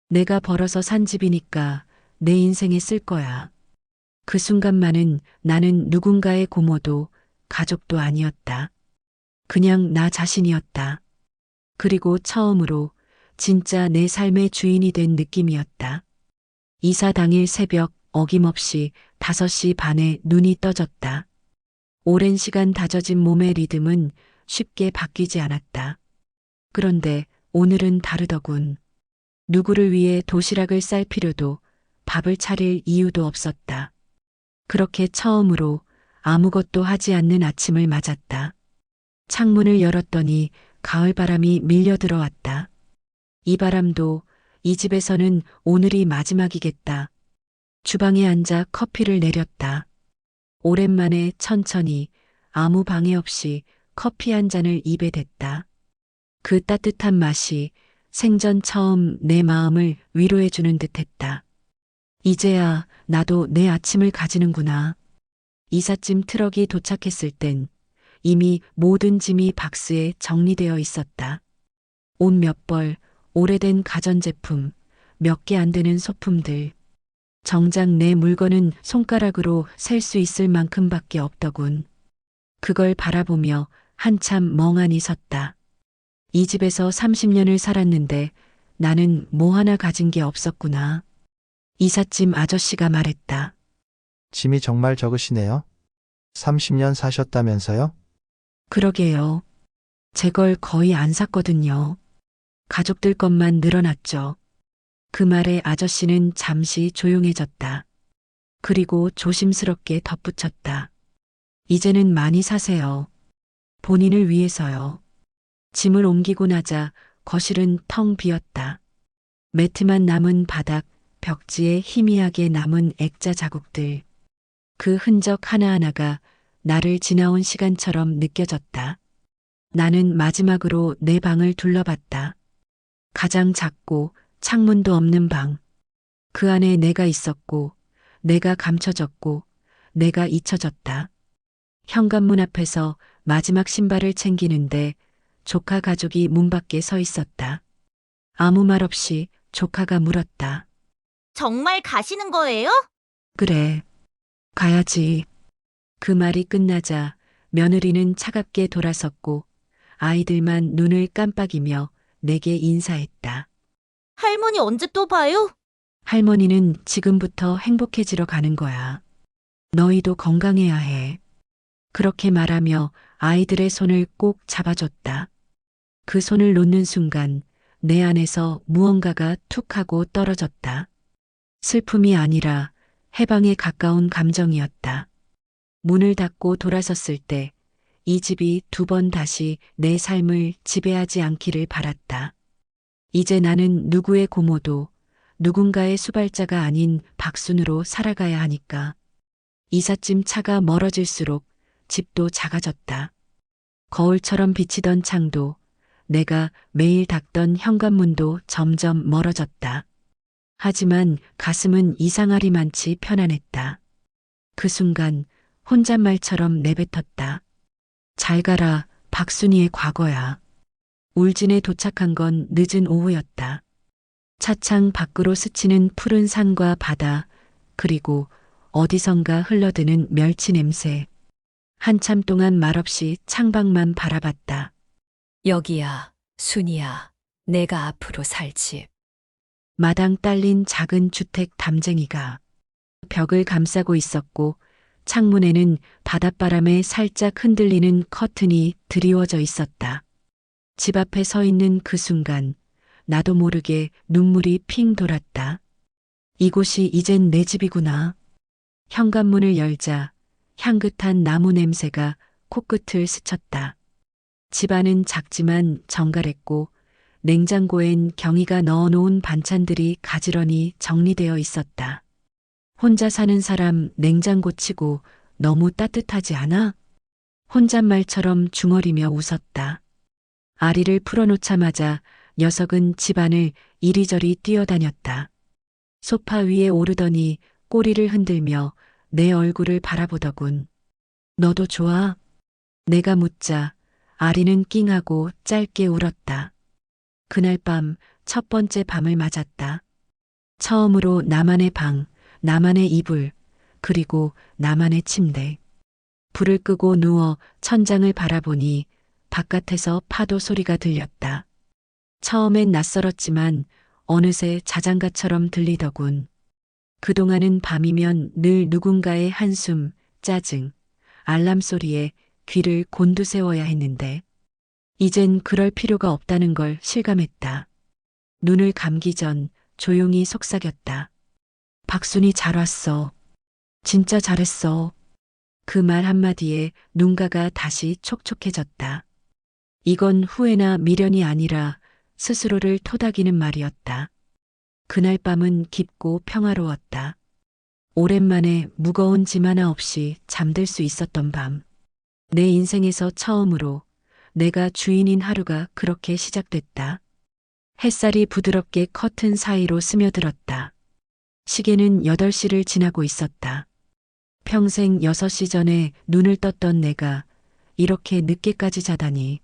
내가 벌어서 산 집이니까 내 인생에 쓸 거야. 그 순간만은 나는 누군가의 고모도 가족도 아니었다. 그냥 나 자신이었다. 그리고 처음으로 진짜 내 삶의 주인이 된 느낌이었다. 이사 당일 새벽 어김없이 5시 반에 눈이 떠졌다. 오랜 시간 다져진 몸의 리듬은 쉽게 바뀌지 않았다. 그런데 오늘은 다르더군. 누구를 위해 도시락을 쌀 필요도 밥을 차릴 이유도 없었다. 그렇게 처음으로 아무것도 하지 않는 아침을 맞았다. 창문을 열었더니 가을바람이 밀려 들어왔다. 이 바람도 이 집에서는 오늘이 마지막이겠다. 주방에 앉아 커피를 내렸다. 오랜만에 천천히 아무 방해 없이 커피 한 잔을 입에 댔다. 그 따뜻한 맛이 생전 처음 내 마음을 위로해주는 듯 했다. 이제야 나도 내 아침을 가지는구나. 이삿짐 트럭이 도착했을 땐 이미 모든 짐이 박스에 정리되어 있었다. 옷 몇 벌, 오래된 가전제품, 몇 개 안 되는 소품들. 정작 내 물건은 손가락으로 셀 수 있을 만큼밖에 없더군. 그걸 바라보며 한참 멍하니 섰다. 이 집에서 30년을 살았는데 나는 뭐 하나 가진 게 없었구나. 이삿짐 아저씨가 말했다. 짐이 정말 적으시네요. 30년 사셨다면서요? 그러게요. 제 걸 거의 안 샀거든요. 가족들 것만 늘어났죠. 그 말에 아저씨는 잠시 조용해졌다. 그리고 조심스럽게 덧붙였다. 이제는 많이 사세요. 본인을 위해서요. 짐을 옮기고 나자 거실은 텅 비었다. 매트만 남은 바닥, 벽지에 희미하게 남은 액자 자국들. 그 흔적 하나하나가 나를 지나온 시간처럼 느껴졌다. 나는 마지막으로 내 방을 둘러봤다. 가장 작고 창문도 없는 방. 그 안에 내가 있었고, 내가 감춰졌고, 내가 잊혀졌다. 현관문 앞에서 마지막 신발을 챙기는데 조카 가족이 문 밖에 서 있었다. 아무 말 없이 조카가 물었다. 정말 가시는 거예요? 그래, 가야지. 그 말이 끝나자 며느리는 차갑게 돌아섰고 아이들만 눈을 깜빡이며 내게 인사했다. 할머니 언제 또 봐요? 할머니는 지금부터 행복해지러 가는 거야. 너희도 건강해야 해. 그렇게 말하며 아이들의 손을 꼭 잡아줬다. 그 손을 놓는 순간 내 안에서 무언가가 툭 하고 떨어졌다. 슬픔이 아니라 해방에 가까운 감정이었다. 문을 닫고 돌아섰을 때 이 집이 두 번 다시 내 삶을 지배하지 않기를 바랐다. 이제 나는 누구의 고모도 누군가의 수발자가 아닌 박순으로 살아가야 하니까. 이삿짐 차가 멀어질수록 집도 작아졌다. 거울처럼 비치던 창도 내가 매일 닦던 현관문도 점점 멀어졌다. 하지만 가슴은 이상하리만치 편안했다. 그 순간 혼잣말처럼 내뱉었다. 잘 가라, 박순이의 과거야. 울진에 도착한 건 늦은 오후였다. 차창 밖으로 스치는 푸른 산과 바다, 그리고 어디선가 흘러드는 멸치 냄새. 한참 동안 말없이 창밖만 바라봤다. 여기야, 순이야. 내가 앞으로 살 집. 마당 딸린 작은 주택 담쟁이가 벽을 감싸고 있었고 창문에는 바닷바람에 살짝 흔들리는 커튼이 드리워져 있었다. 집 앞에 서 있는 그 순간 나도 모르게 눈물이 핑 돌았다. 이곳이 이젠 내 집이구나. 현관문을 열자 향긋한 나무 냄새가 코끝을 스쳤다. 집 안은 작지만 정갈했고 냉장고엔 경이가 넣어놓은 반찬들이 가지런히 정리되어 있었다. 혼자 사는 사람 냉장고 치고 너무 따뜻하지 않아? 혼잣말처럼 중얼이며 웃었다. 아리를 풀어놓자마자 녀석은 집안을 이리저리 뛰어다녔다. 소파 위에 오르더니 꼬리를 흔들며 내 얼굴을 바라보더군. 너도 좋아? 내가 묻자 아리는 낑하고 짧게 울었다. 그날 밤 첫 번째 밤을 맞았다. 처음으로 나만의 방, 나만의 이불, 그리고 나만의 침대. 불을 끄고 누워 천장을 바라보니 바깥에서 파도 소리가 들렸다. 처음엔 낯설었지만 어느새 자장가처럼 들리더군. 그동안은 밤이면 늘 누군가의 한숨, 짜증, 알람 소리에 귀를 곤두세워야 했는데 이젠 그럴 필요가 없다는 걸 실감했다. 눈을 감기 전 조용히 속삭였다. 박순이 잘 왔어. 진짜 잘했어. 그 말 한마디에 눈가가 다시 촉촉해졌다. 이건 후회나 미련이 아니라 스스로를 토닥이는 말이었다. 그날 밤은 깊고 평화로웠다. 오랜만에 무거운 짐 하나 없이 잠들 수 있었던 밤. 내 인생에서 처음으로 내가 주인인 하루가 그렇게 시작됐다. 햇살이 부드럽게 커튼 사이로 스며들었다. 시계는 8시를 지나고 있었다. 평생 6시 전에 눈을 떴던 내가 이렇게 늦게까지 자다니.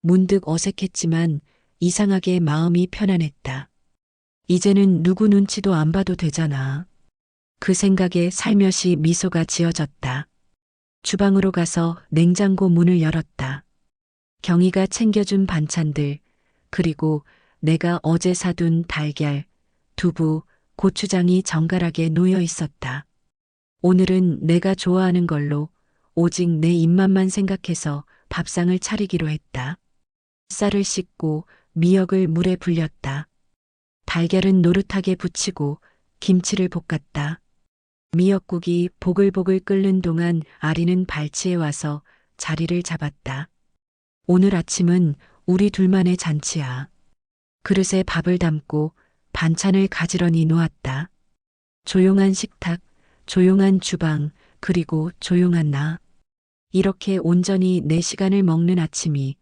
문득 어색했지만 이상하게 마음이 편안했다. 이제는 누구 눈치도 안 봐도 되잖아. 그 생각에 살며시 미소가 지어졌다. 주방으로 가서 냉장고 문을 열었다. 경희가 챙겨준 반찬들, 그리고 내가 어제 사둔 달걀, 두부, 고추장이 정갈하게 놓여 있었다. 오늘은 내가 좋아하는 걸로 오직 내 입맛만 생각해서 밥상을 차리기로 했다. 쌀을 씻고 미역을 물에 불렸다. 달걀은 노릇하게 부치고 김치를 볶았다. 미역국이 보글보글 끓는 동안 아리는 발치에 와서 자리를 잡았다. 오늘 아침은 우리 둘만의 잔치야. 그릇에 밥을 담고 반찬을 가지런히 놓았다. 조용한 식탁, 조용한 주방, 그리고 조용한 나. 이렇게 온전히 내 시간을 먹는 아침이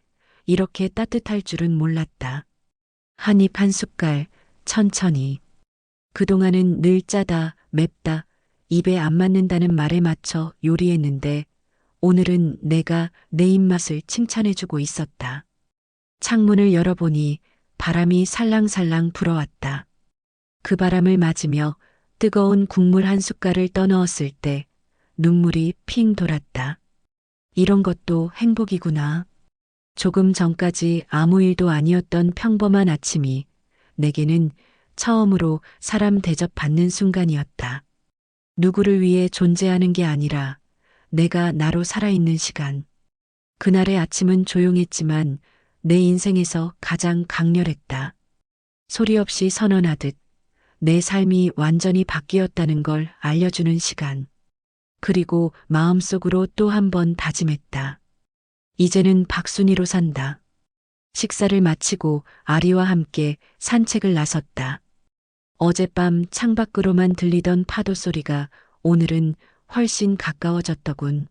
이렇게 따뜻할 줄은 몰랐다. 한 입 한 숟갈, 천천히. 그동안은 늘 짜다, 맵다, 입에 안 맞는다는 말에 맞춰 요리했는데 오늘은 내가 내 입맛을 칭찬해주고 있었다. 창문을 열어보니 바람이 살랑살랑 불어왔다. 그 바람을 맞으며 뜨거운 국물 한 숟갈을 떠넣었을 때 눈물이 핑 돌았다. 이런 것도 행복이구나. 조금 전까지 아무 일도 아니었던 평범한 아침이 내게는 처음으로 사람 대접받는 순간이었다. 누구를 위해 존재하는 게 아니라 내가 나로 살아있는 시간. 그날의 아침은 조용했지만 내 인생에서 가장 강렬했다. 소리 없이 선언하듯 내 삶이 완전히 바뀌었다는 걸 알려주는 시간. 그리고 마음속으로 또 한 번 다짐했다. 이제는 박순이로 산다. 식사를 마치고 아리와 함께 산책을 나섰다. 어젯밤 창밖으로만 들리던 파도 소리가 오늘은 훨씬 가까워졌더군.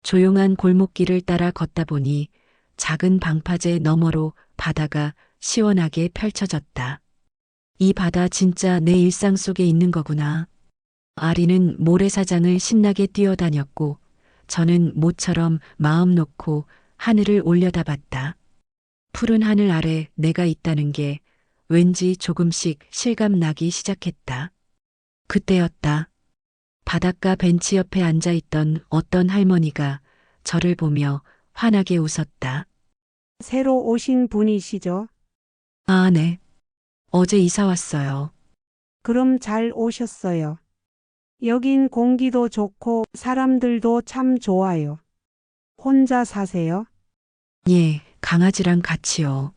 조용한 골목길을 따라 걷다 보니 작은 방파제 너머로 바다가 시원하게 펼쳐졌다. 이 바다 진짜 내 일상 속에 있는 거구나. 아리는 모래사장을 신나게 뛰어다녔고 저는 모처럼 마음 놓고 하늘을 올려다봤다. 푸른 하늘 아래 내가 있다는 게 왠지 조금씩 실감나기 시작했다. 그때였다. 바닷가 벤치 옆에 앉아있던 어떤 할머니가 저를 보며 환하게 웃었다. 새로 오신 분이시죠? 아, 네. 어제 이사 왔어요. 그럼 잘 오셨어요. 여긴 공기도 좋고 사람들도 참 좋아요. 혼자 사세요? 예, 강아지랑 같이요.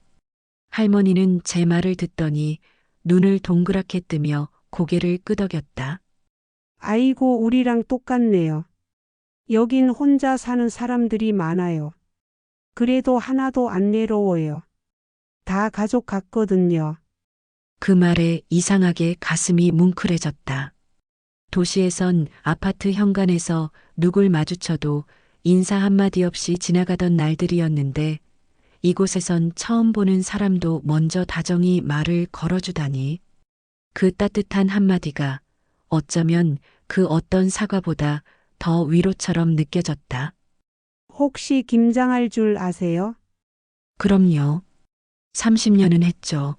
할머니는 제 말을 듣더니 눈을 동그랗게 뜨며 고개를 끄덕였다. 아이고, 우리랑 똑같네요. 여긴 혼자 사는 사람들이 많아요. 그래도 하나도 안 외로워요. 다 가족 같거든요. 그 말에 이상하게 가슴이 뭉클해졌다. 도시에선 아파트 현관에서 누굴 마주쳐도 인사 한마디 없이 지나가던 날들이었는데 이곳에선 처음 보는 사람도 먼저 다정히 말을 걸어주다니. 그 따뜻한 한마디가 어쩌면 그 어떤 사과보다 더 위로처럼 느껴졌다. 혹시 김장할 줄 아세요? 그럼요. 30년은 했죠.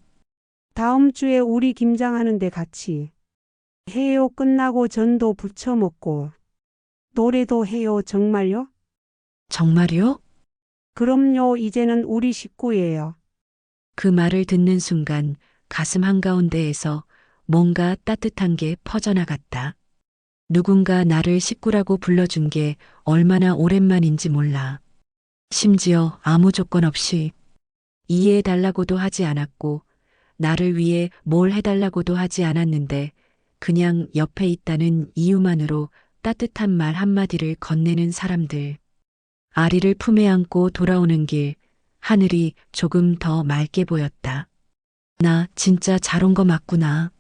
다음 주에 우리 김장하는데 같이 해요. 끝나고 전도 부쳐 먹고 노래도 해요. 정말요? 정말요? 그럼요. 이제는 우리 식구예요. 그 말을 듣는 순간 가슴 한가운데에서 뭔가 따뜻한 게 퍼져나갔다. 누군가 나를 식구라고 불러준 게 얼마나 오랜만인지 몰라. 심지어 아무 조건 없이 이해해달라고도 하지 않았고 나를 위해 뭘 해달라고도 하지 않았는데 그냥 옆에 있다는 이유만으로 따뜻한 말 한마디를 건네는 사람들. 아리를 품에 안고 돌아오는 길, 하늘이 조금 더 맑게 보였다. 나 진짜 잘 온 거 맞구나.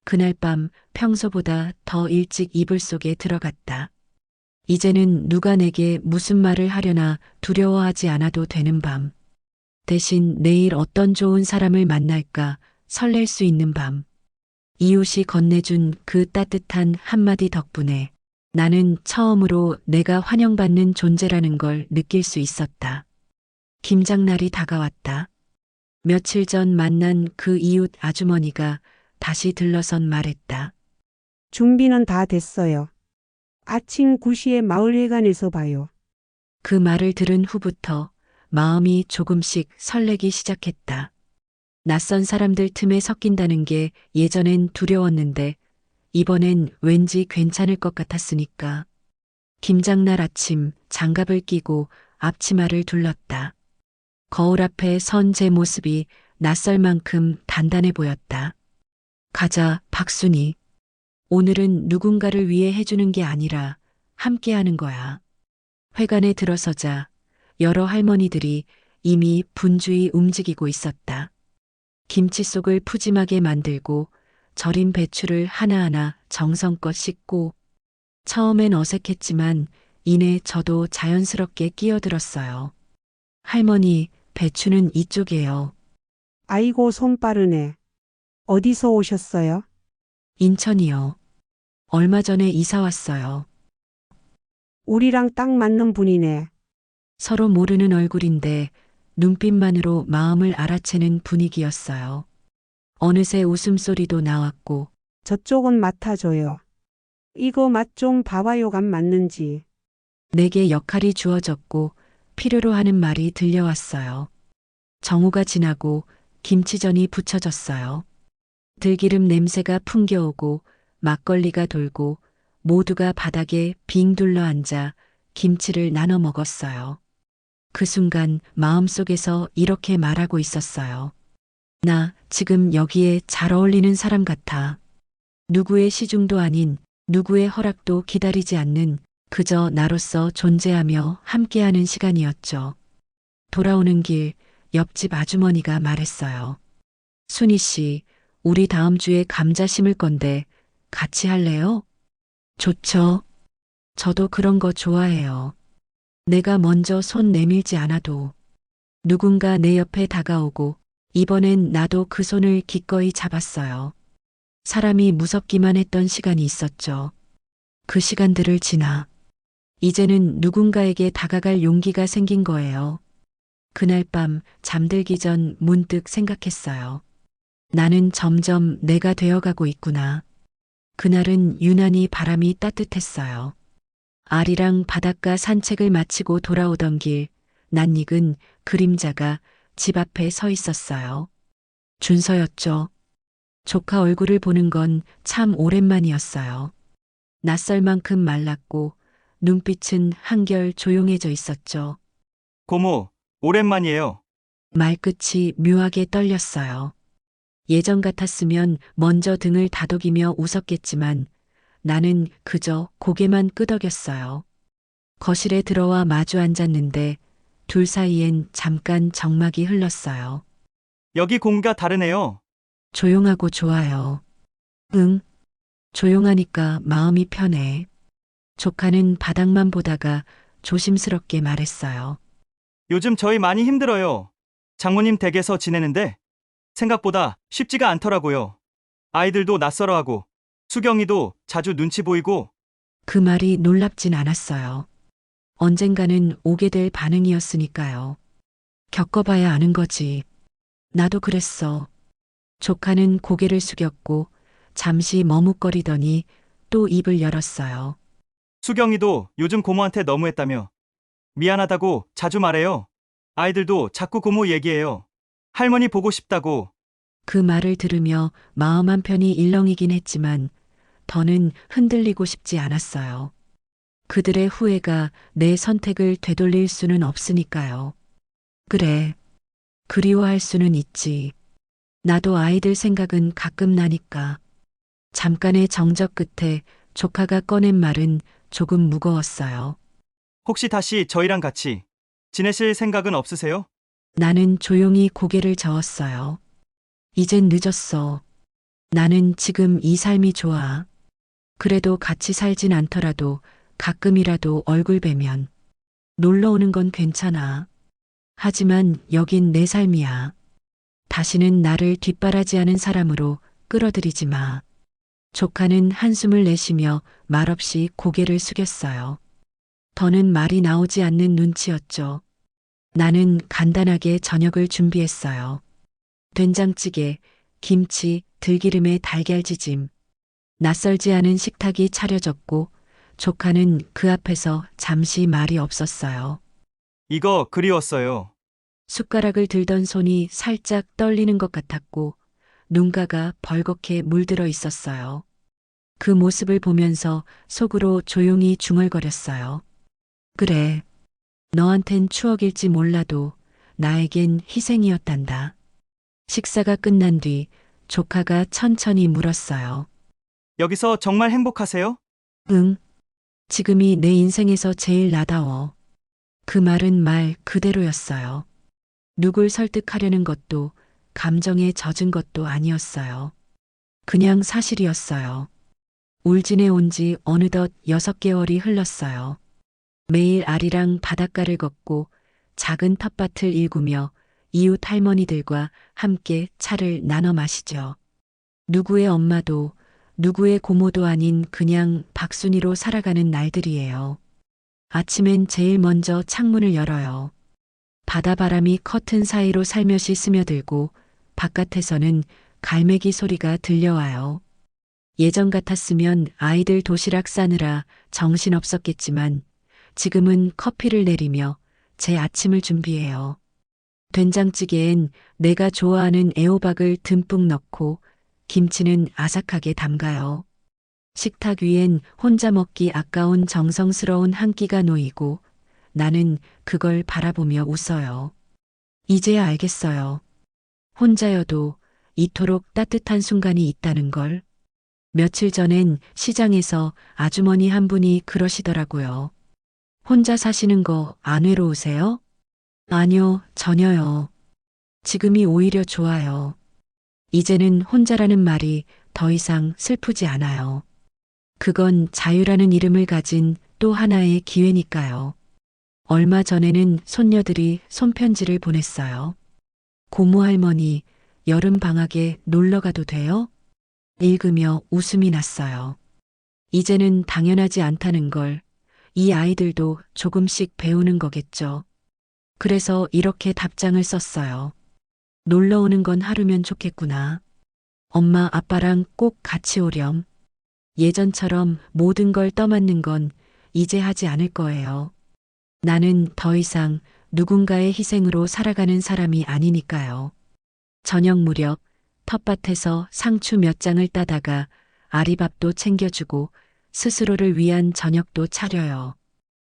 그날 밤 평소보다 더 일찍 이불 속에 들어갔다. 이제는 누가 내게 무슨 말을 하려나 두려워하지 않아도 되는 밤. 대신 내일 어떤 좋은 사람을 만날까 설렐 수 있는 밤. 이웃이 건네준 그 따뜻한 한마디 덕분에 나는 처음으로 내가 환영받는 존재라는 걸 느낄 수 있었다. 김장날이 다가왔다. 며칠 전 만난 그 이웃 아주머니가 다시 들러선 말했다. 준비는 다 됐어요. 아침 9시에 마을회관에서 봐요. 그 말을 들은 후부터 마음이 조금씩 설레기 시작했다. 낯선 사람들 틈에 섞인다는 게 예전엔 두려웠는데 이번엔 왠지 괜찮을 것 같았으니까. 김장날 아침 장갑을 끼고 앞치마를 둘렀다. 거울 앞에 선 제 모습이 낯설 만큼 단단해 보였다. 가자, 박순이. 오늘은 누군가를 위해 해주는 게 아니라 함께 하는 거야. 회관에 들어서자 여러 할머니들이 이미 분주히 움직이고 있었다. 김치 속을 푸짐하게 만들고 절인 배추를 하나하나 정성껏 씻고 처음엔 어색했지만 이내 저도 자연스럽게 끼어들었어요. 할머니, 배추는 이쪽이에요. 아이고 손 빠르네. 어디서 오셨어요? 인천이요. 얼마 전에 이사 왔어요. 우리랑 딱 맞는 분이네. 서로 모르는 얼굴인데 눈빛만으로 마음을 알아채는 분위기였어요. 어느새 웃음소리도 나왔고 저쪽은 맡아줘요. 이거 맛 좀 봐봐요 간 맞는지. 내게 역할이 주어졌고 필요로 하는 말이 들려왔어요. 정우가 지나고 김치전이 부쳐졌어요. 들기름 냄새가 풍겨오고 막걸리가 돌고 모두가 바닥에 빙 둘러 앉아 김치를 나눠 먹었어요. 그 순간 마음속에서 이렇게 말하고 있었어요. 나 지금 여기에 잘 어울리는 사람 같아. 누구의 시중도 아닌 누구의 허락도 기다리지 않는 그저 나로서 존재하며 함께하는 시간이었죠. 돌아오는 길 옆집 아주머니가 말했어요. 순희 씨, 우리 다음 주에 감자 심을 건데 같이 할래요? 좋죠. 저도 그런 거 좋아해요. 내가 먼저 손 내밀지 않아도 누군가 내 옆에 다가오고 이번엔 나도 그 손을 기꺼이 잡았어요. 사람이 무섭기만 했던 시간이 있었죠. 그 시간들을 지나 이제는 누군가에게 다가갈 용기가 생긴 거예요. 그날 밤 잠들기 전 문득 생각했어요. 나는 점점 내가 되어가고 있구나. 그날은 유난히 바람이 따뜻했어요. 아리랑 바닷가 산책을 마치고 돌아오던 길, 낯익은 그림자가 집 앞에 서 있었어요. 준서였죠. 조카 얼굴을 보는 건 참 오랜만이었어요. 낯설 만큼 말랐고 눈빛은 한결 조용해져 있었죠. 고모, 오랜만이에요. 말끝이 묘하게 떨렸어요. 예전 같았으면 먼저 등을 다독이며 웃었겠지만 나는 그저 고개만 끄덕였어요. 거실에 들어와 마주 앉았는데 둘 사이엔 잠깐 정막이 흘렀어요. 여기 공기가 다르네요. 조용하고 좋아요. 응. 조용하니까 마음이 편해. 조카는 바닥만 보다가 조심스럽게 말했어요. 요즘 저희 많이 힘들어요. 장모님 댁에서 지내는데 생각보다 쉽지가 않더라고요. 아이들도 낯설어하고 수경이도 자주 눈치 보이고. 그 말이 놀랍진 않았어요. 언젠가는 오게 될 반응이었으니까요. 겪어봐야 아는 거지. 나도 그랬어. 조카는 고개를 숙였고 잠시 머뭇거리더니 또 입을 열었어요. 수경이도 요즘 고모한테 너무했다며 미안하다고 자주 말해요. 아이들도 자꾸 고모 얘기해요. 할머니 보고 싶다고. 그 말을 들으며 마음 한편이 일렁이긴 했지만 더는 흔들리고 싶지 않았어요. 그들의 후회가 내 선택을 되돌릴 수는 없으니까요. 그래. 그리워할 수는 있지. 나도 아이들 생각은 가끔 나니까. 잠깐의 정적 끝에 조카가 꺼낸 말은 조금 무거웠어요. 혹시 다시 저희랑 같이 지내실 생각은 없으세요? 나는 조용히 고개를 저었어요. 이젠 늦었어. 나는 지금 이 삶이 좋아. 그래도 같이 살진 않더라도 가끔이라도 얼굴 뵈면 놀러 오는 건 괜찮아. 하지만 여긴 내 삶이야. 다시는 나를 뒷바라지하는 사람으로 끌어들이지 마. 조카는 한숨을 내쉬며 말없이 고개를 숙였어요. 더는 말이 나오지 않는 눈치였죠. 나는 간단하게 저녁을 준비했어요. 된장찌개, 김치, 들기름에 달걀지짐. 낯설지 않은 식탁이 차려졌고 조카는 그 앞에서 잠시 말이 없었어요. 이거 그리웠어요. 숟가락을 들던 손이 살짝 떨리는 것 같았고 눈가가 벌겋게 물들어 있었어요. 그 모습을 보면서 속으로 조용히 중얼거렸어요. 그래, 너한텐 추억일지 몰라도 나에겐 희생이었단다. 식사가 끝난 뒤 조카가 천천히 물었어요. 여기서 정말 행복하세요? 응, 지금이 내 인생에서 제일 나다워. 그 말은 말 그대로였어요. 누굴 설득하려는 것도 감정에 젖은 것도 아니었어요. 그냥 사실이었어요. 울진에 온 지 어느덧 6개월이 흘렀어요. 매일 아리랑 바닷가를 걷고 작은 텃밭을 일구며 이웃 할머니들과 함께 차를 나눠 마시죠. 누구의 엄마도 누구의 고모도 아닌 그냥 박순이로 살아가는 날들이에요. 아침엔 제일 먼저 창문을 열어요. 바다바람이 커튼 사이로 살며시 스며들고 바깥에서는 갈매기 소리가 들려와요. 예전 같았으면 아이들 도시락 싸느라 정신없었겠지만 지금은 커피를 내리며 제 아침을 준비해요. 된장찌개엔 내가 좋아하는 애호박을 듬뿍 넣고 김치는 아삭하게 담가요. 식탁 위엔 혼자 먹기 아까운 정성스러운 한 끼가 놓이고 나는 그걸 바라보며 웃어요. 이제야 알겠어요. 혼자여도 이토록 따뜻한 순간이 있다는 걸. 며칠 전엔 시장에서 아주머니 한 분이 그러시더라고요. 혼자 사시는 거 안 외로우세요? 아니요, 전혀요. 지금이 오히려 좋아요. 이제는 혼자라는 말이 더 이상 슬프지 않아요. 그건 자유라는 이름을 가진 또 하나의 기회니까요. 얼마 전에는 손녀들이 손편지를 보냈어요. 고모 할머니, 여름 방학에 놀러 가도 돼요? 읽으며 웃음이 났어요. 이제는 당연하지 않다는 걸 이 아이들도 조금씩 배우는 거겠죠. 그래서 이렇게 답장을 썼어요. 놀러 오는 건 하루면 좋겠구나. 엄마 아빠랑 꼭 같이 오렴. 예전처럼 모든 걸 떠맡는 건 이제 하지 않을 거예요. 나는 더 이상 누군가의 희생으로 살아가는 사람이 아니니까요. 저녁 무렵 텃밭에서 상추 몇 장을 따다가 아리밥도 챙겨주고 스스로를 위한 저녁도 차려요.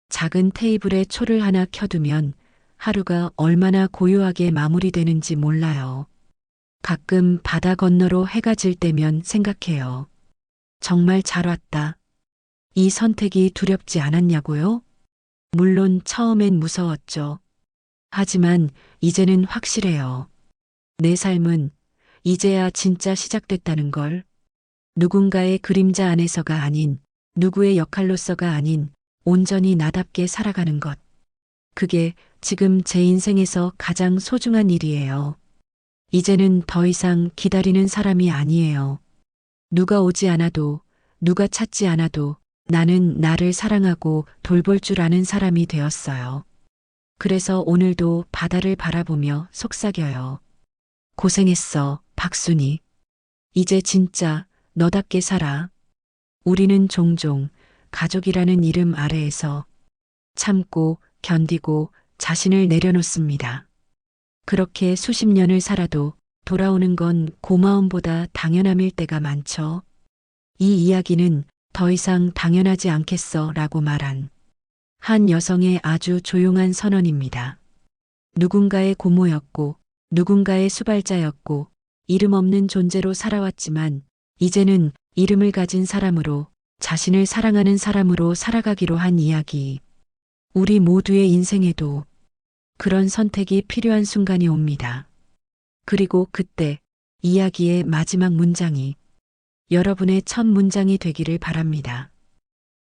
작은 테이블에 초를 하나 켜두면 하루가 얼마나 고요하게 마무리되는지 몰라요. 가끔 바다 건너로 해가 질 때면 생각해요. 정말 잘 왔다. 이 선택이 두렵지 않았냐고요? 물론 처음엔 무서웠죠. 하지만 이제는 확실해요. 내 삶은 이제야 진짜 시작됐다는 걸. 누군가의 그림자 안에서가 아닌, 누구의 역할로서가 아닌 온전히 나답게 살아가는 것. 그게 지금 제 인생에서 가장 소중한 일이에요. 이제는 더 이상 기다리는 사람이 아니에요. 누가 오지 않아도, 누가 찾지 않아도 나는 나를 사랑하고 돌볼 줄 아는 사람이 되었어요. 그래서 오늘도 바다를 바라보며 속삭여요. 고생했어, 박순이. 이제 진짜 너답게 살아. 우리는 종종 가족이라는 이름 아래에서 참고 견디고 자신을 내려놓습니다. 그렇게 수십 년을 살아도 돌아오는 건 고마움보다 당연함일 때가 많죠. 이 이야기는 더 이상 당연하지 않겠어 라고 말한 한 여성의 아주 조용한 선언입니다. 누군가의 고모였고 누군가의 수발자였고 이름 없는 존재로 살아왔지만 이제는 이름을 가진 사람으로 자신을 사랑하는 사람으로 살아가기로 한 이야기. 우리 모두의 인생에도 그런 선택이 필요한 순간이 옵니다. 그리고 그때 이야기의 마지막 문장이 여러분의 첫 문장이 되기를 바랍니다.